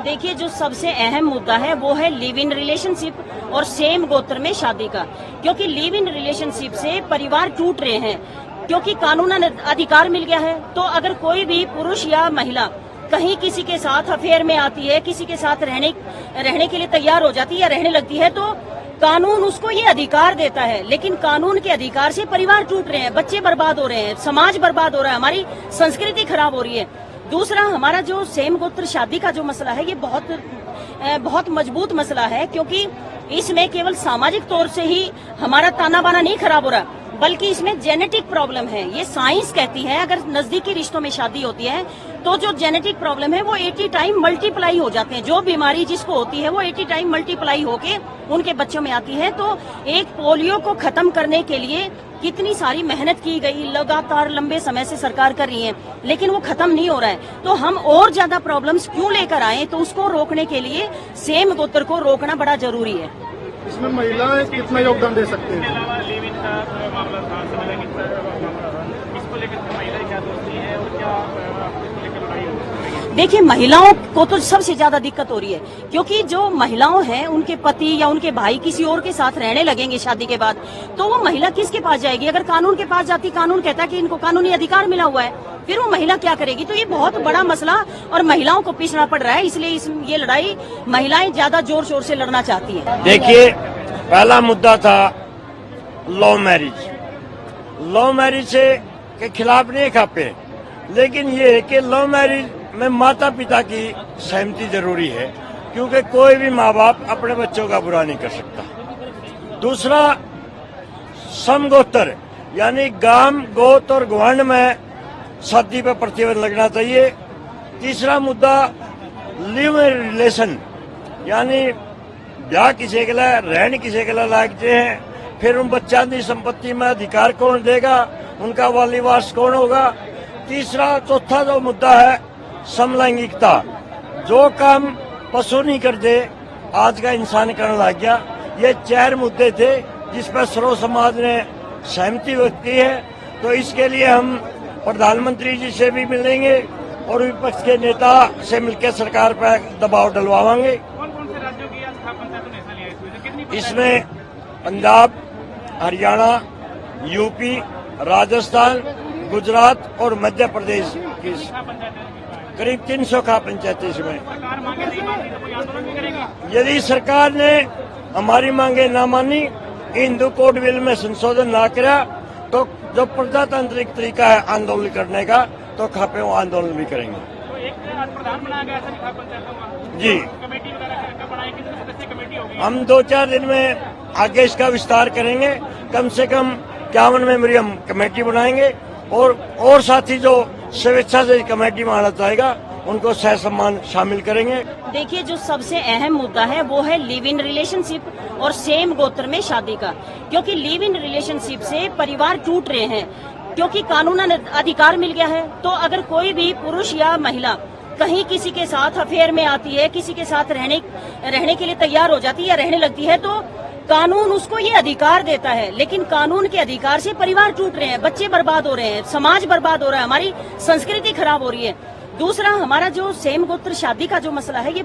देखिए, जो सबसे अहम मुद्दा है वो है लिव इन रिलेशनशिप और सेम गोत्र में शादी का। क्योंकि लिव इन रिलेशनशिप से परिवार टूट रहे हैं, क्योंकि कानूनन अधिकार मिल गया है। तो अगर कोई भी पुरुष या महिला कहीं किसी के साथ अफेयर में आती है, किसी के साथ रहने के लिए तैयार हो जाती है या रहने लगती है, तो कानून उसको ये अधिकार देता है। लेकिन कानून के अधिकार से परिवार टूट रहे हैं, बच्चे बर्बाद हो रहे हैं, समाज बर्बाद हो रहा है, हमारी संस्कृति खराब हो रही है। दूसरा, हमारा जो सेम गोत्र शादी का जो मसला है, ये बहुत मजबूत मसला है, क्योंकि इसमें केवल सामाजिक तौर से ही हमारा ताना बाना नहीं खराब हो रहा, बल्कि इसमें जेनेटिक प्रॉब्लम है। ये साइंस कहती है, अगर नजदीकी रिश्तों में शादी होती है तो जो जेनेटिक प्रॉब्लम है वो 80 टाइम मल्टीप्लाई हो जाते हैं। जो बीमारी जिसको होती है वो 80 टाइम मल्टीप्लाई होके उनके बच्चों में आती है। तो एक पोलियो को खत्म करने के लिए कितनी सारी मेहनत की गई, लगातार लंबे समय से सरकार कर रही है, लेकिन वो खत्म नहीं हो रहा है। तो हम और ज्यादा प्रॉब्लम्स क्यों लेकर आए? तो उसको रोकने के लिए सेम गोत्र को रोकना बड़ा जरूरी है। इसमें महिलाएं कितना योगदान दे सकती हैं? देखिए, महिलाओं को तो सबसे ज्यादा दिक्कत हो रही है, क्योंकि जो महिलाओं हैं उनके पति या उनके भाई किसी और के साथ रहने लगेंगे शादी के बाद, तो वो महिला किसके पास जाएगी? अगर कानून के पास जाती, कानून कहता है कि इनको कानूनी अधिकार मिला हुआ है, फिर वो महिला क्या करेगी? तो ये बहुत बड़ा मसला और महिलाओं को पीछना पड़ रहा है। इसलिए ये लड़ाई महिलाएं ज्यादा जोर शोर से लड़ना चाहती है। देखिए, पहला मुद्दा था लव मैरिज। लव मैरिज के खिलाफ नहीं खापे, लेकिन ये है कि लव मैरिज में माता पिता की सहमति जरूरी है, क्योंकि कोई भी माँ बाप अपने बच्चों का बुरा नहीं कर सकता। दूसरा, समगोत्र यानी गांव, गोत्र और गवांड में शादी पर प्रतिबंध लगना चाहिए। तीसरा मुद्दा लिव इन रिलेशन, यानी ब्याह किसी के लिए, रहने किसी के लिए लागते हैं, फिर उन बच्चों की संपत्ति में अधिकार कौन देगा, उनका वालीवास कौन होगा। चौथा जो मुद्दा है समलैंगिकता, जो काम पशु नहीं करते आज का इंसान करने लग गया। ये 4 मुद्दे थे जिस पर सर्व समाज ने सहमति व्यक्त की है। तो इसके लिए हम प्रधानमंत्री जी से भी मिलेंगे और विपक्ष के नेता से मिलकर सरकार पर दबाव डलवाएंगे। कौन-कौन से राज्यों की पंचायतों ने हिस्सा लिया इसमें? पंजाब, हरियाणा, यूपी, राजस्थान, गुजरात और मध्य प्रदेश की करीब 300 का पंचायत इसमें। यदि सरकार ने हमारी मांगे न मानी, हिंदू कोड बिल में संशोधन न करा, तो जो प्रजातांत्रिक तरीका है आंदोलन करने का, तो खापे वो आंदोलन भी करेंगे। तो एक प्रधान बनाया गया ऐसा लिखा पंचायतों का जी, कमेटी वगैरह बनाई, कितने सदस्य कमेटी होगी? हम 2-4 दिन में आगे इसका विस्तार करेंगे। कम से कम 51 मेंबरी हम कमेटी बनाएंगे और साथ ही जो स्वेच्छा से कमेटी में आना चाहेगा उनको सह सम्मान शामिल करेंगे। देखिए, जो सबसे अहम मुद्दा है वो है लिव इन रिलेशनशिप और सेम गोत्र में शादी का। क्योंकि लिव इन रिलेशनशिप से परिवार टूट रहे हैं, क्योंकि कानूनन अधिकार मिल गया है। तो अगर कोई भी पुरुष या महिला कहीं किसी के साथ अफेयर में आती है, किसी के साथ रहने के लिए तैयार हो जाती है या रहने लगती है, तो कानून उसको ये अधिकार देता है। लेकिन कानून के अधिकार से परिवार टूट रहे हैं, बच्चे बर्बाद हो रहे हैं, समाज बर्बाद हो रहा है, हमारी संस्कृति खराब हो रही है। दूसरा, हमारा जो सेम गोत्र शादी का जो मसला है, ये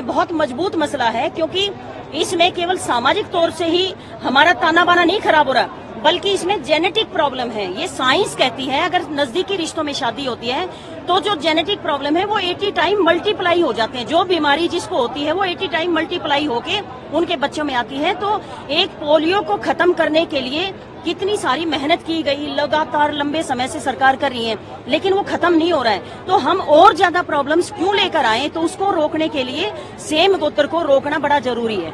बहुत मजबूत मसला है, क्योंकि इसमें केवल सामाजिक तौर से ही हमारा ताना बाना नहीं खराब हो रहा, बल्कि इसमें जेनेटिक प्रॉब्लम है। ये साइंस कहती है, अगर नजदीकी रिश्तों में शादी होती है तो जो जेनेटिक प्रॉब्लम है वो 80 टाइम मल्टीप्लाई हो जाते हैं। जो बीमारी जिसको होती है वो 80 टाइम मल्टीप्लाई होके उनके बच्चों में आती है। तो एक पोलियो को खत्म करने के लिए कितनी सारी मेहनत की गई, लगातार लंबे समय से सरकार कर रही है, लेकिन वो खत्म नहीं हो रहा है। तो हम और ज्यादा प्रॉब्लम्स क्यों लेकर आए? तो उसको रोकने के लिए सेम गोत्र को रोकना बड़ा जरूरी है।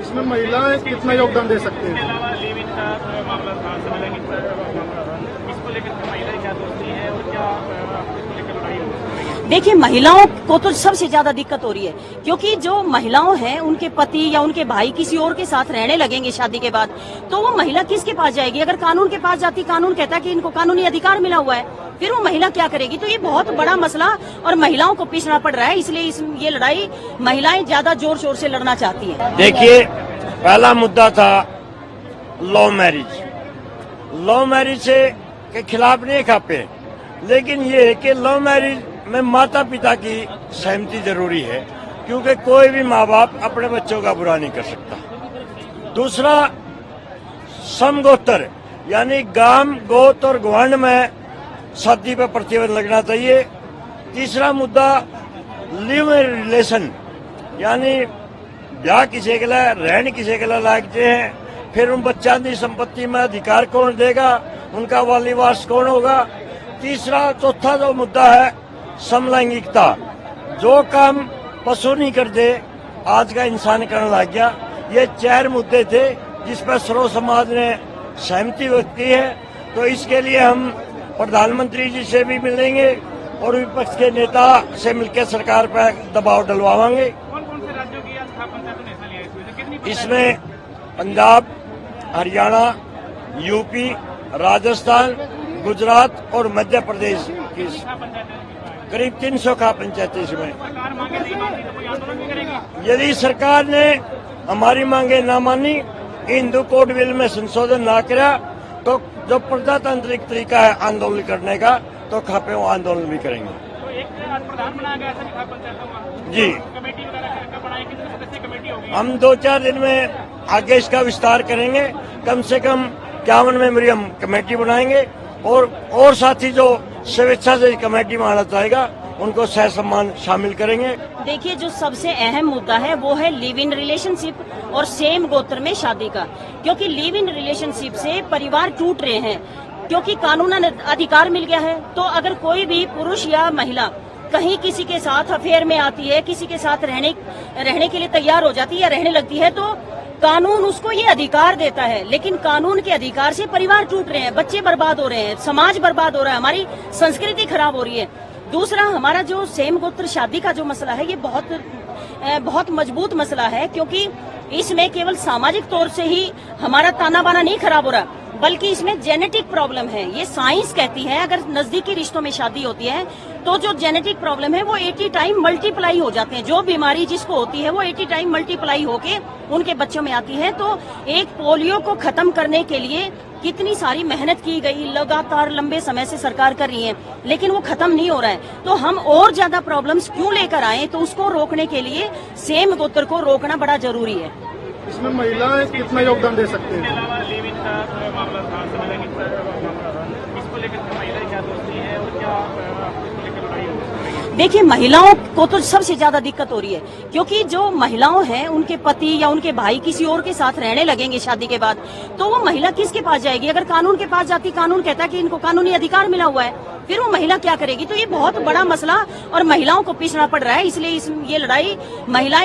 इसमें महिलाएं कितना योगदान दे सकती हैं? देखिए, महिलाओं को तो सबसे ज्यादा दिक्कत हो रही है, क्योंकि जो महिलाओं हैं उनके पति या उनके भाई किसी और के साथ रहने लगेंगे शादी के बाद, तो वो महिला किसके पास जाएगी? अगर कानून के पास जाती, कानून कहता है कि इनको कानूनी अधिकार मिला हुआ है, फिर वो महिला क्या करेगी? तो ये बहुत बड़ा मसला और महिलाओं को पीछना पड़ रहा है। इसलिए ये लड़ाई महिलाएं ज्यादा जोर शोर से लड़ना चाहती है। देखिए, पहला मुद्दा था लव मैरिज। लव मैरिज के खिलाफ नहीं खापे, लेकिन ये है कि लव मैरिज में माता पिता की सहमति जरूरी है, क्योंकि कोई भी माँ बाप अपने बच्चों का बुरा नहीं कर सकता। दूसरा, समगोत्र यानी गांव, गोत्र और गवर्ण में शादी पर प्रतिबंध लगना चाहिए। तीसरा मुद्दा, लिव इन रिलेशन यानी ब्याह किसी के लिए, रहन किसी के लिए लागते हैं, फिर उन बच्चा की संपत्ति में अधिकार कौन देगा, उनका वाली वारस कौन होगा। चौथा जो मुद्दा है समलैंगिकता, जो काम पशु नहीं करते आज का इंसान करने लग गया। ये 4 मुद्दे थे जिस पर सर्व समाज ने सहमति व्यक्त की है। तो इसके लिए हम प्रधानमंत्री जी से भी मिलेंगे और विपक्ष के नेता से मिलकर सरकार पर दबाव डलवाएंगे। कौन कौन से राज्यों की आज खाप पंचायतों ने हिस्सा लिया है इसमें? कितनी इसमें पंजाब, हरियाणा, यूपी, राजस्थान, गुजरात और मध्य प्रदेश की खाप पंचायतें? करीब 300 खाप पंचायतें इसमें। सरकार मांगे नहीं मानती तो कोई आंदोलन भी करेगी? यदि सरकार ने हमारी मांगे न मानी, हिंदू कोड बिल में संशोधन न किया, तो जो प्रजातांत्रिक तरीका है आंदोलन करने का, तो खापे वो आंदोलन भी करेंगे। तो एक आज प्रधान बनाया गया ऐसा नहीं खाप पंचायतों का? जी, कमेटी वगैरह बनाई, कितने सदस्यीय कमेटी होगी? हम 2-4 दिन में आगे इसका विस्तार करेंगे। कम से कम 51 मेंबरी हम कमेटी बनाएंगे और साथी जो स्वेच्छा से कमेटी में आना चाहेगा उनको सह सम्मान शामिल करेंगे। देखिए, जो सबसे अहम मुद्दा है वो है लिव इन रिलेशनशिप और सेम गोत्र में शादी का, क्योंकि लिव इन रिलेशनशिप से परिवार टूट रहे हैं, क्योंकि कानूनन अधिकार मिल गया है। तो अगर कोई भी पुरुष या महिला कहीं किसी के साथ अफेयर में आती है, किसी के साथ रहने के लिए तैयार हो जाती है या रहने लगती है, तो कानून उसको ये अधिकार देता है। लेकिन कानून के अधिकार से परिवार टूट रहे हैं, बच्चे बर्बाद हो रहे हैं, समाज बर्बाद हो रहा है, हमारी संस्कृति खराब हो रही है। दूसरा, हमारा जो सेम गोत्र शादी का जो मसला है, ये बहुत मजबूत मसला है, क्योंकि इसमें केवल सामाजिक तौर से ही हमारा ताना बाना नहीं खराब हो रहा, बल्कि इसमें जेनेटिक प्रॉब्लम है। ये साइंस कहती है, अगर नजदीकी रिश्तों में शादी होती है तो जो जेनेटिक प्रॉब्लम है वो 80 टाइम मल्टीप्लाई हो जाते हैं। जो बीमारी जिसको होती है वो 80 टाइम मल्टीप्लाई होके उनके बच्चों में आती है। तो एक पोलियो को खत्म करने के लिए कितनी सारी मेहनत की गई, लगातार लंबे समय से सरकार कर रही है, लेकिन वो खत्म नहीं हो रहा है। तो हम और ज्यादा प्रॉब्लम्स क्यों लेकर आए? तो उसको रोकने के लिए सेम गोत्र को रोकना बड़ा जरूरी है। इसमें महिलाएं कितना योगदान दे सकती इसके हैं? अलावा लिव इन का मामला था, समलैंगिकता का मामला था, इसको लेकर महिलाएं क्या सोचती है और क्या इसको लेकर लड़ाई हो रही है? देखिए, महिलाओं को तो सबसे ज्यादा दिक्कत हो रही है, क्योंकि जो महिलाओं हैं उनके पति या उनके भाई किसी और के साथ रहने लगेंगे शादी के बाद, तो वो महिला किसके पास जाएगी? अगर कानून के पास जाती, कानून कहता है कि इनको कानूनी अधिकार मिला हुआ है, फिर वो महिला क्या करेगी? तो ये बहुत बड़ा मसला और महिलाओं को पीछना पड़ रहा है। इसलिए ये लड़ाई महिलाएं